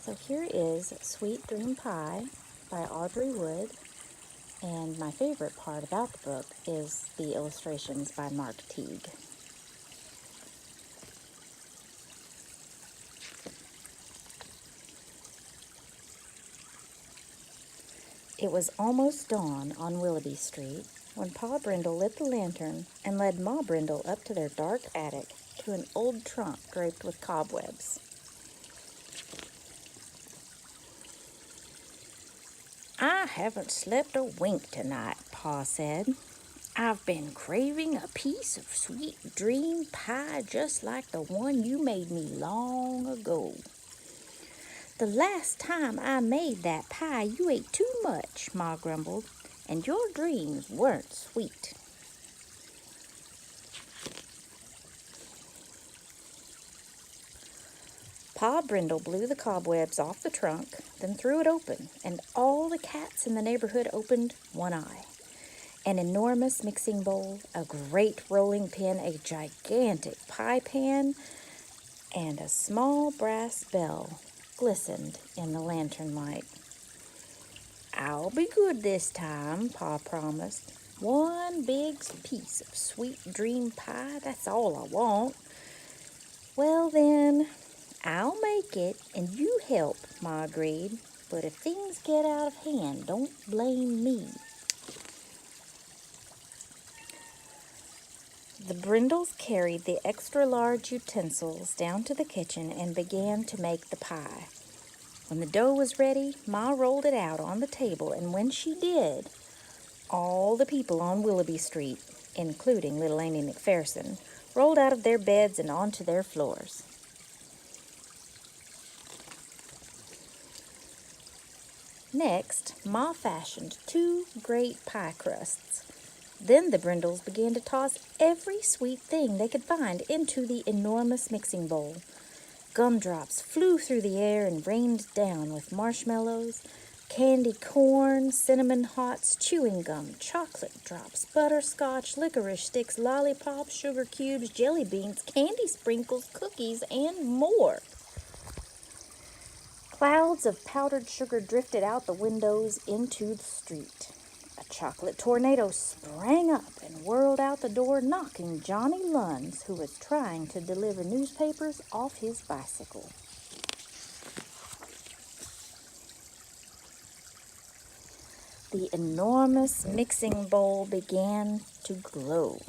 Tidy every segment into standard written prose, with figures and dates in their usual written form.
So here is Sweet Dream Pie by Audrey Wood, and my favorite part about the book is the illustrations by Mark Teague. It was almost dawn on Willoughby Street when Pa Brindle lit the lantern and led Ma Brindle up to their dark attic to an old trunk draped with cobwebs. "I haven't slept a wink tonight," Pa said. "I've been craving a piece of sweet dream pie just like the one you made me long ago." "The last time I made that pie, you ate too much," Ma grumbled, "and your dreams weren't sweet." Pa Brindle blew the cobwebs off the trunk, then threw it open, and all the cats in the neighborhood opened one eye. An enormous mixing bowl, a great rolling pin, a gigantic pie pan, and a small brass bell glistened in the lantern light. "I'll be good this time," Pa promised. "One big piece of sweet dream pie, that's all I want." "Well then, I'll make it and you help," Ma agreed. "But if things get out of hand, don't blame me." The Brindles carried the extra-large utensils down to the kitchen and began to make the pie. When the dough was ready, Ma rolled it out on the table, and when she did, all the people on Willoughby Street, including little Amy McPherson, rolled out of their beds and onto their floors. Next, Ma fashioned 2 great pie crusts. Then the Brindles began to toss every sweet thing they could find into the enormous mixing bowl. Gumdrops flew through the air and rained down with marshmallows, candy corn, cinnamon hots, chewing gum, chocolate drops, butterscotch, licorice sticks, lollipops, sugar cubes, jelly beans, candy sprinkles, cookies, and more. Clouds of powdered sugar drifted out the windows into the street. A chocolate tornado sprang up and whirled out the door, knocking Johnny Luns, who was trying to deliver newspapers, off his bicycle. The enormous mixing bowl began to glow.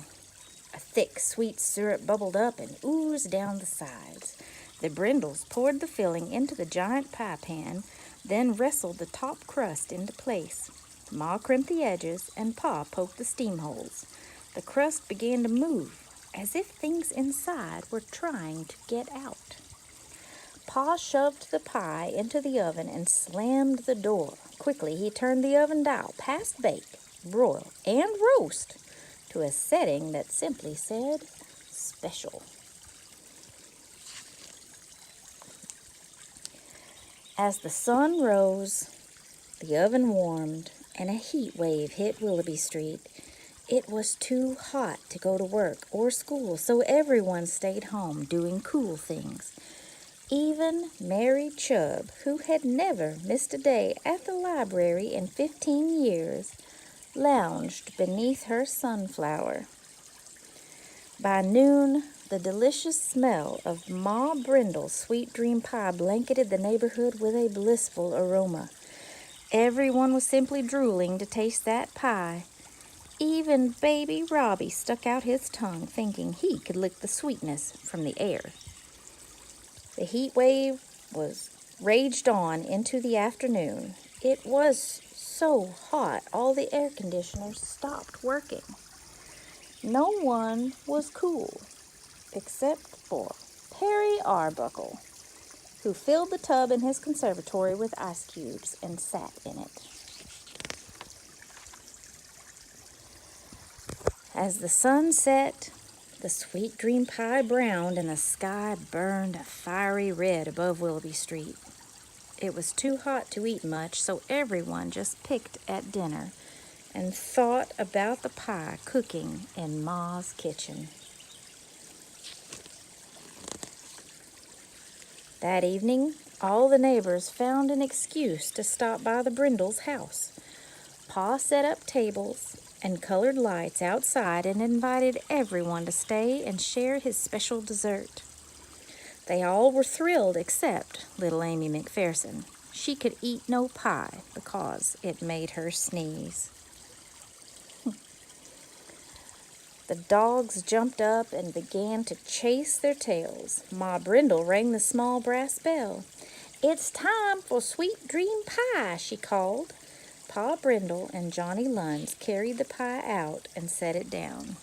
A thick, sweet syrup bubbled up and oozed down the sides. The Brindles poured the filling into the giant pie pan, then wrestled the top crust into place. Ma crimped the edges, and Pa poked the steam holes. The crust began to move, as if things inside were trying to get out. Pa shoved the pie into the oven and slammed the door. Quickly, he turned the oven dial past bake, broil, and roast to a setting that simply said, "Special." As the sun rose, the oven warmed, and a heat wave hit Willoughby Street. It was too hot to go to work or school, so everyone stayed home doing cool things. Even Mary Chubb, who had never missed a day at the library in 15 years, lounged beneath her sunflower. By noon, the delicious smell of Ma Brindle's sweet dream pie blanketed the neighborhood with a blissful aroma. Everyone was simply drooling to taste that pie. Even baby Robbie stuck out his tongue, thinking he could lick the sweetness from the air. The heat wave raged on into the afternoon. It was so hot, all the air conditioners stopped working. No one was cool, except for Perry Arbuckle, who filled the tub in his conservatory with ice cubes and sat in it. As the sun set, the sweet dream pie browned and the sky burned a fiery red above Willoughby Street. It was too hot to eat much, so everyone just picked at dinner and thought about the pie cooking in Ma's kitchen. That evening, All the neighbors found an excuse to stop by the Brindles' house. Pa set up tables and colored lights outside and invited everyone to stay and share his special dessert. They all were thrilled except little Amy McPherson. She could eat no pie because it made her sneeze. The dogs jumped up and began to chase their tails. Ma Brindle rang the small brass bell. "It's time for sweet dream pie," she called. Pa Brindle and Johnny Lunds carried the pie out and set it down.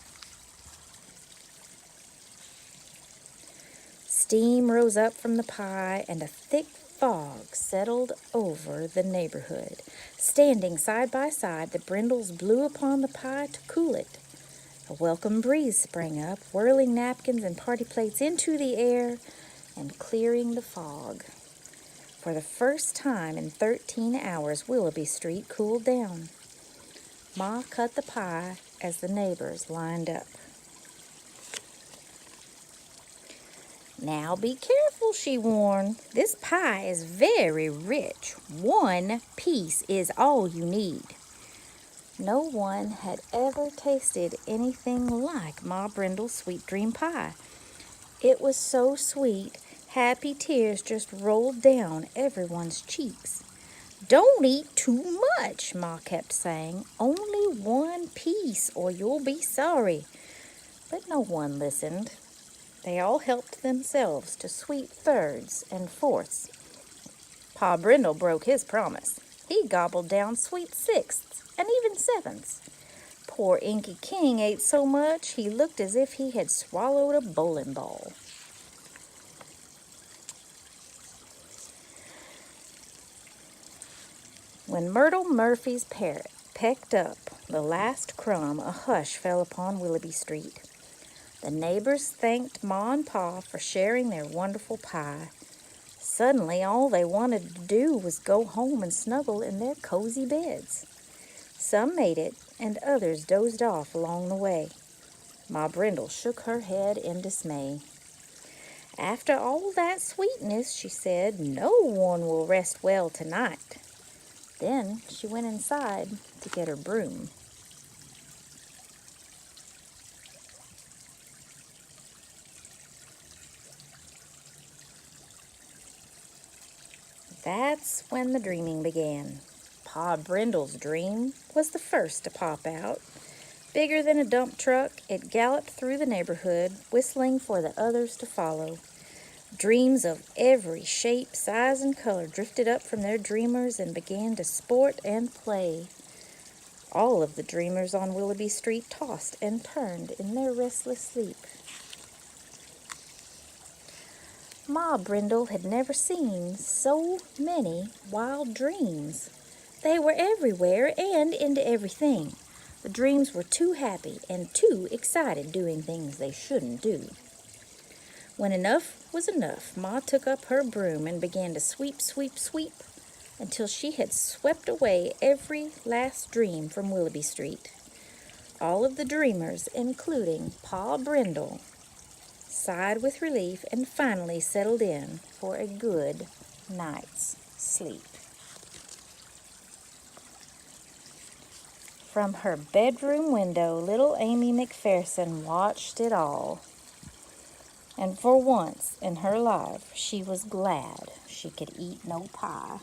Steam rose up from the pie and a thick fog settled over the neighborhood. Standing side by side, the Brindles blew upon the pie to cool it. A welcome breeze sprang up, whirling napkins and party plates into the air and clearing the fog. For the first time in 13 hours, Willoughby Street cooled down. Ma cut the pie as the neighbors lined up. "Now be careful," she warned. "This pie is very rich. One piece is all you need." No one had ever tasted anything like Ma Brindle's sweet dream pie. It was so sweet, happy tears just rolled down everyone's cheeks. "Don't eat too much," Ma kept saying. "Only one piece or you'll be sorry." But no one listened. They all helped themselves to sweet thirds and fourths. Pa Brindle broke his promise. He gobbled down sweet sixths and even sevenths. Poor Inky King ate so much he looked as if he had swallowed a bowling ball. When Myrtle Murphy's parrot pecked up the last crumb, a hush fell upon Willoughby Street. The neighbors thanked Ma and Pa for sharing their wonderful pie. Suddenly, all they wanted to do was go home and snuggle in their cozy beds. Some made it, and others dozed off along the way. Ma Brindle shook her head in dismay. "After all that sweetness," she said, "no one will rest well tonight." Then she went inside to get her broom. That's when the dreaming began. Pa Brindle's dream was the first to pop out. Bigger than a dump truck, it galloped through the neighborhood, whistling for the others to follow. Dreams of every shape, size, and color drifted up from their dreamers and began to sport and play. All of the dreamers on Willoughby Street tossed and turned in their restless sleep. Ma Brindle had never seen so many wild dreams. They were everywhere and into everything. The dreams were too happy and too excited doing things they shouldn't do. When enough was enough, Ma took up her broom and began to sweep, sweep, sweep until she had swept away every last dream from Willoughby Street. All of the dreamers, including Pa Brindle, sighed with relief and finally settled in for a good night's sleep. From her bedroom window, little Amy McPherson watched it all. And for once in her life, she was glad she could eat no pie.